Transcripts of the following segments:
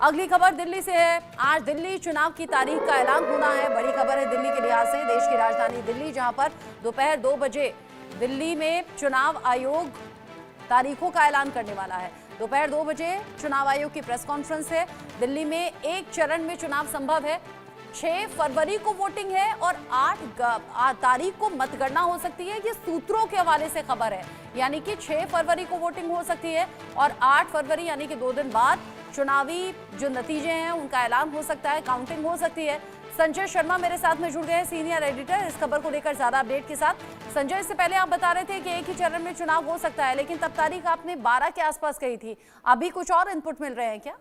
अगली खबर दिल्ली से है। आज दिल्ली चुनाव की तारीख का ऐलान होना है। बड़ी खबर है दिल्ली के लिहाज से। देश की राजधानी दिल्ली, जहां पर दोपहर 2 बजे दिल्ली में चुनाव आयोग तारीखों का ऐलान करने वाला है। दोपहर 2 बजे चुनाव आयोग की प्रेस कॉन्फ्रेंस है। दिल्ली में एक चरण में चुनाव संभव है। 6 फरवरी को वोटिंग है और 8 तारीख को मतगणना हो सकती है। ये सूत्रों के हवाले से खबर है, यानी कि 6 फरवरी को वोटिंग हो सकती है और 8 फरवरी यानी कि 2 दिन बाद चुनावी जो नतीजे हैं उनका ऐलान हो सकता है, काउंटिंग हो सकती है। संजय शर्मा मेरे साथ में जुड़ गए हैं, सीनियर एडिटर, इस खबर को लेकर ज्यादा अपडेट के साथ। संजय, इससे पहले आप बता रहे थे कि एक ही चरण में चुनाव हो सकता है, लेकिन तब तारीख आपने 12 के आसपास कही थी। अभी कुछ और इनपुट मिल रहे हैं क्या?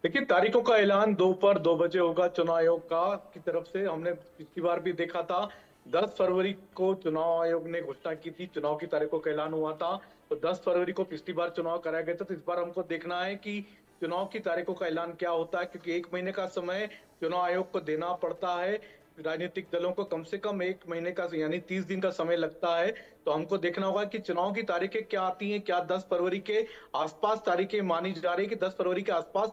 देखिए, तारीखों का ऐलान दोपहर 2 बजे होगा चुनाव आयोग का की तरफ से। हमने पिछली बार भी देखा था 10 फरवरी को चुनाव आयोग ने घोषणा की थी, चुनाव की तारीखों का ऐलान हुआ था। तो 10 फरवरी को पिछली बार चुनाव कराया गया था। तो इस बार हमको देखना है कि चुनाव की तारीखों का ऐलान क्या होता है, क्योंकि 1 महीने का समय चुनाव आयोग को देना पड़ता है। राजनीतिक दलों को कम से कम 1 महीने का यानी 30 दिन का समय लगता है। तो हमको देखना होगा कि चुनाव की तारीखें क्या आती हैं। क्या 10 फरवरी के आसपास तारीखें मानी जा रही है कि 10 फरवरी के आसपास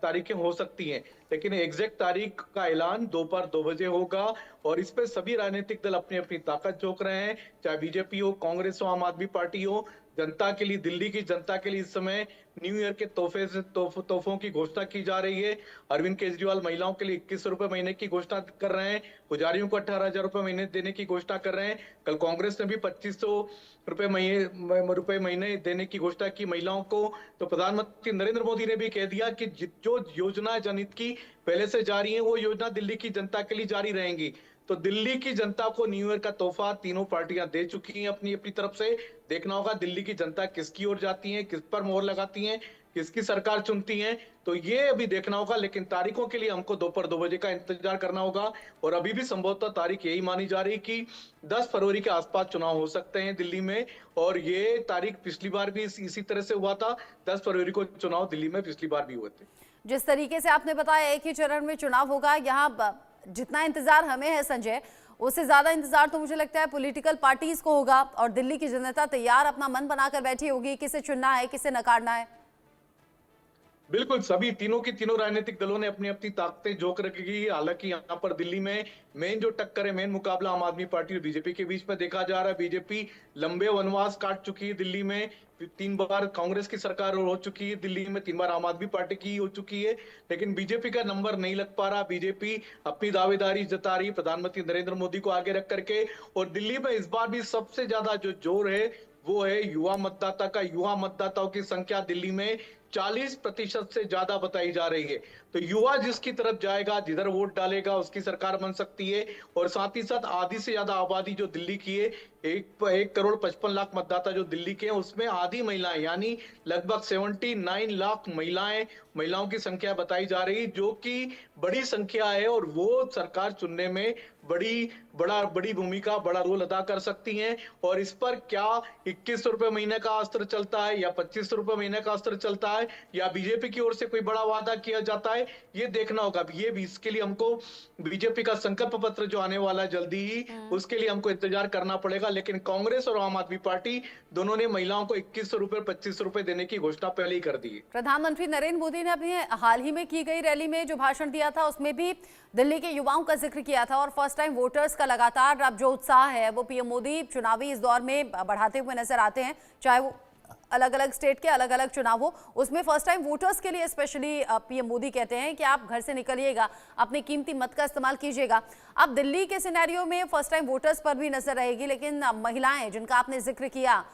तारीखें हो सकती हैं, लेकिन एग्जैक्ट तारीख का ऐलान दोपहर 2 बजे होगा। और इस पे सभी राजनीतिक दल अपनी अपनी ताकत झोंक रहे हैं, चाहे बीजेपी हो, कांग्रेस हो, आम आदमी पार्टी हो। जनता के लिए, दिल्ली की जनता के लिए इस समय न्यू ईयर के तोहफों की घोषणा की जा रही है। अरविंद केजरीवाल महिलाओं के लिए 2100 रुपए महीने की घोषणा कर रहे हैं। पुजारियों को 18,000 रुपए महीने देने की घोषणा कर रहे हैं। कल कांग्रेस ने भी 2500 रुपए महीने देने की घोषणा की महिलाओं को। तो प्रधानमंत्री नरेंद्र मोदी ने भी कह दिया कि जो योजना जनहित की पहले से जारी है, वो योजना दिल्ली की जनता के लिए जारी रहेंगी। तो दिल्ली की जनता को न्यू ईयर का तोहफा तीनों पार्टियां दे चुकी हैं अपनी अपनी तरफ से। देखना होगा दिल्ली की जनता किसकी ओर जाती है, किस पर मोहर लगाती है, किसकी सरकार चुनती है। तो ये अभी देखना होगा, लेकिन तारीखों के लिए हमको दोपहर 2 बजे का इंतजार करना होगा। और अभी भी संभवतः तारीख यही मानी जा रही है कि 10 फरवरी के आसपास चुनाव हो सकते हैं दिल्ली में। और ये तारीख पिछली बार भी इसी तरह से हुआ था। 10 फरवरी को चुनाव दिल्ली में पिछली बार भी हुए थे। जिस तरीके से आपने बताया एक ही चरण में चुनाव होगा, यहाँ जितना इंतजार हमें है संजय, उससे ज्यादा इंतजार तो मुझे लगता है पॉलिटिकल पार्टीज को होगा। और दिल्ली की जनता तैयार अपना मन बनाकर बैठी होगी, किसे चुनना है, किसे नकारना है। बिल्कुल, सभी तीनों की तीनों राजनीतिक दलों ने अपनी अपनी ताकतें झोंक रखी है। हालांकि यहाँ पर दिल्ली में मेन जो टक्कर है, मेन मुकाबला आम आदमी पार्टी और बीजेपी के बीच में देखा जा रहा है। बीजेपी लंबे वनवास काट चुकी है दिल्ली में। 3 बार कांग्रेस की सरकार हो चुकी है दिल्ली में, 3 बार आम आदमी पार्टी की हो चुकी है, लेकिन बीजेपी का नंबर नहीं लग पा रहा। बीजेपी अपनी दावेदारी जता रही प्रधानमंत्री नरेंद्र मोदी को आगे रख करके। और दिल्ली में इस बार भी सबसे ज्यादा जो जोर है वो है युवा मतदाता का। युवा मतदाताओं की संख्या दिल्ली में 40% से ज्यादा बताई जा रही है। तो युवा जिसकी तरफ जाएगा, जिधर वोट डालेगा, उसकी सरकार बन सकती है। और साथ ही साथ आधी से ज्यादा आबादी जो दिल्ली की है, 1 करोड़ 55 लाख मतदाता जो दिल्ली के हैं, उसमें आधी महिलाएं, यानी लगभग 79 लाख महिलाओं की संख्या बताई जा रही, जो कि बड़ी संख्या है। और वो सरकार चुनने में बड़ी भूमिका, बड़ा रोल अदा कर सकती हैं। और इस पर क्या 2100 रुपए महीने का अस्त्र चलता है या 2500 रुपए महीने का अस्त्र चलता है, या बीजेपी की ओर से कोई बड़ा वादा किया जाता है, ये देखना होगा। ये भी, इसके लिए हमको बीजेपी का संकल्प पत्र जो आने वाला है जल्दी ही, उसके लिए हमको इंतजार करना पड़ेगा। लेकिन कांग्रेस और आम आदमी पार्टी दोनों ने महिलाओं को 2100 रुपए 2500 रुपए देने की घोषणा पहले ही कर दी है। प्रधानमंत्री नरेंद्र मोदी ने अपने हाल ही में की गई रैली में जो भाषण दिया था, उसमें भी दिल्ली के युवाओं का जिक्र किया था। और फर्स्ट टाइम वोटर्स का लगातार अब जो उत्साह है वो पीएम मोदी चुनावी इस दौर में बढ़ाते हुए नजर आते हैं, चाहे वो अलग अलग स्टेट के अलग अलग चुनाव हो। उसमें फर्स्ट टाइम वोटर्स के लिए स्पेशली पीएम मोदी कहते हैं कि आप घर से निकलिएगा, अपने कीमती मत का इस्तेमाल कीजिएगा। अब दिल्ली के सिनेरियो में फर्स्ट टाइम वोटर्स पर भी नजर रहेगी, लेकिन महिलाएं जिनका आपने जिक्र किया,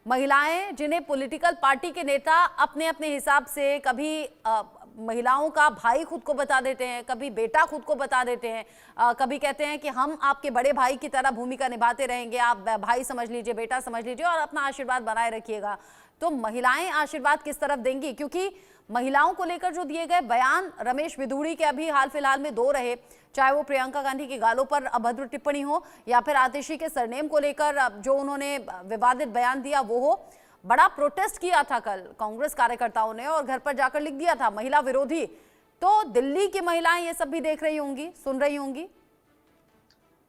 महिलाएं जिन्हें पॉलिटिकल पार्टी के नेता अपने अपने हिसाब से, कभी महिलाओं का भाई खुद को बता देते हैं, कभी बेटा खुद को बता देते हैं, कभी कहते हैं कि हम आपके बड़े भाई की तरह भूमिका निभाते रहेंगे, आप भाई समझ लीजिए, बेटा समझ लीजिए और अपना आशीर्वाद बनाए रखिएगा। तो महिलाएं आशीर्वाद किस तरफ देंगी? क्योंकि महिलाओं को लेकर जो दिए गए बयान रमेश बिधूड़ी के अभी हाल फिलहाल में 2 रहे, चाहे वो प्रियंका गांधी की गालों पर अभद्र टिप्पणी हो या फिर आतिशी के सरनेम को लेकर जो उन्होंने विवादित बयान दिया वो हो। बड़ा प्रोटेस्ट किया था कल कांग्रेस कार्यकर्ताओं ने और घर पर जाकर लिख दिया था महिला विरोधी। तो दिल्ली की महिलाएं ये सब भी देख रही होंगी, सुन रही होंगी।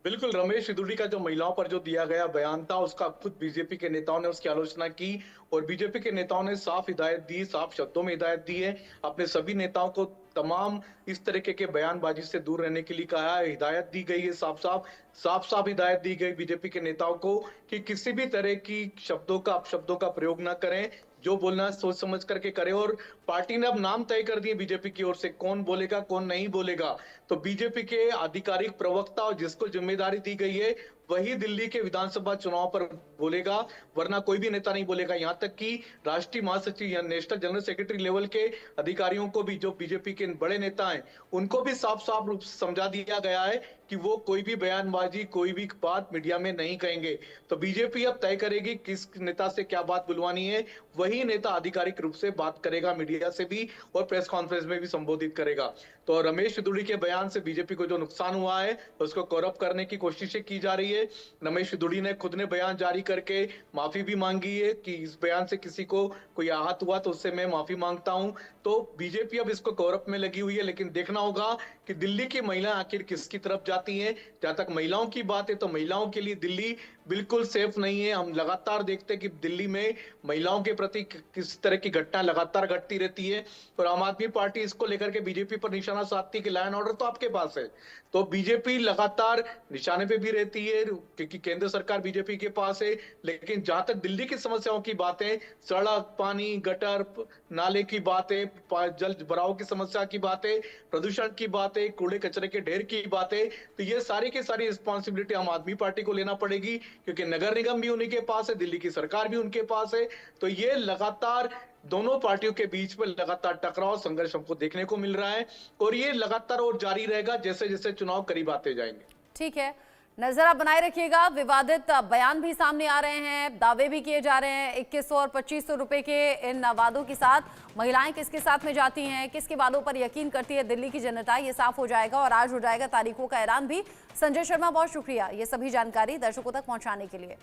बिल्कुल, रमेश सिदुड़ी का जो महिलाओं पर जो दिया गया बयान था, उसका खुद बीजेपी के नेताओं ने उसकी आलोचना की और बीजेपी के नेताओं ने साफ हिदायत दी, साफ शब्दों में हिदायत दी है। अपने सभी नेताओं को तमाम इस तरीके के बयानबाजी से दूर रहने के लिए कहा है, हिदायत दी गई है साफ-साफ हिदायत दी गई बीजेपी के नेताओं को कि किसी भी तरह की शब्दों का अपशब्दों का प्रयोग ना करें। जो बोलना है सोच समझ करके करें और पार्टी ने अब नाम तय कर दिए बीजेपी की ओर से कौन बोलेगा, कौन नहीं बोलेगा। तो बीजेपी के आधिकारिक प्रवक्ता और जिसको जिम्मेदारी दी गई है, वही दिल्ली के विधानसभा चुनाव पर बोलेगा, वरना कोई भी नेता नहीं बोलेगा। यहाँ तक कि राष्ट्रीय महासचिव या नेशनल जनरल सेक्रेटरी लेवल के अधिकारियों को भी, जो बीजेपी के बड़े नेता हैं, उनको भी साफ-साफ रूप से समझा दिया गया है कि वो कोई भी बयानबाजी, कोई भी बात मीडिया में नहीं कहेंगे। तो बीजेपी अब तय करेगी किस नेता से क्या बात बुलवानी है, वही नेता आधिकारिक रूप से बात करेगा मीडिया से भी और प्रेस कॉन्फ्रेंस में भी संबोधित करेगा। तो रमेश सिदुड़ी के बयान से बीजेपी को जो नुकसान हुआ है, उसको कवर अप करने की कोशिशें की जा रही है। रमेश सिदुड़ी ने खुद ने बयान जारी करके माफी भी मांगी है कि इस बयान से किसी को कोई आहत हुआ तो उससे मैं माफी मांगता हूं। तो बीजेपी अब इसको कवर अप में लगी हुई है, लेकिन देखना होगा कि दिल्ली की महिलाएं आखिर किसकी तरफ जाती हैं। जहां तक महिलाओं की बात है तो महिलाओं के लिए दिल्ली बिल्कुल सेफ नहीं है। हम लगातार देखते हैं कि दिल्ली में महिलाओं के प्रति किस तरह की घटना लगातार घटती रहती है और आम आदमी पार्टी इसको लेकर के बीजेपी पर निशाना साधती है कि लॉ एंड ऑर्डर तो आपके पास है। तो बीजेपी लगातार निशाने पे भी रहती है क्योंकि केंद्र सरकार बीजेपी के पास है, लेकिन जहां तक दिल्ली की समस्याओं की बातें, सड़क, पानी, गटर, नाले की बातें, जल भराव की समस्या की बातें, प्रदूषण की बातें, कूड़े कचरे के ढेर की बातें, तो ये सारी की सारी रिस्पॉन्सिबिलिटी आम आदमी पार्टी को लेना पड़ेगी क्योंकि नगर निगम भी उन्हीं के पास है, दिल्ली की सरकार भी उनके पास है। तो ये लगातार दोनों पार्टियों के बीच में लगातार टकराव संघर्ष हमको देखने को मिल रहा है और ये लगातार और जारी रहेगा जैसे जैसे चुनाव करीब आते जाएंगे। ठीक है, नजर आप बनाए रखिएगा। विवादित बयान भी सामने आ रहे हैं, दावे भी किए जा रहे हैं। 2100 और 2500 रुपए के इन वादों के साथ महिलाएं किसके साथ में जाती हैं, किसके वादों पर यकीन करती है दिल्ली की जनता, ये साफ हो जाएगा और आज हो जाएगा तारीखों का ऐलान भी। संजय शर्मा, बहुत शुक्रिया ये सभी जानकारी दर्शकों तक पहुंचाने के लिए।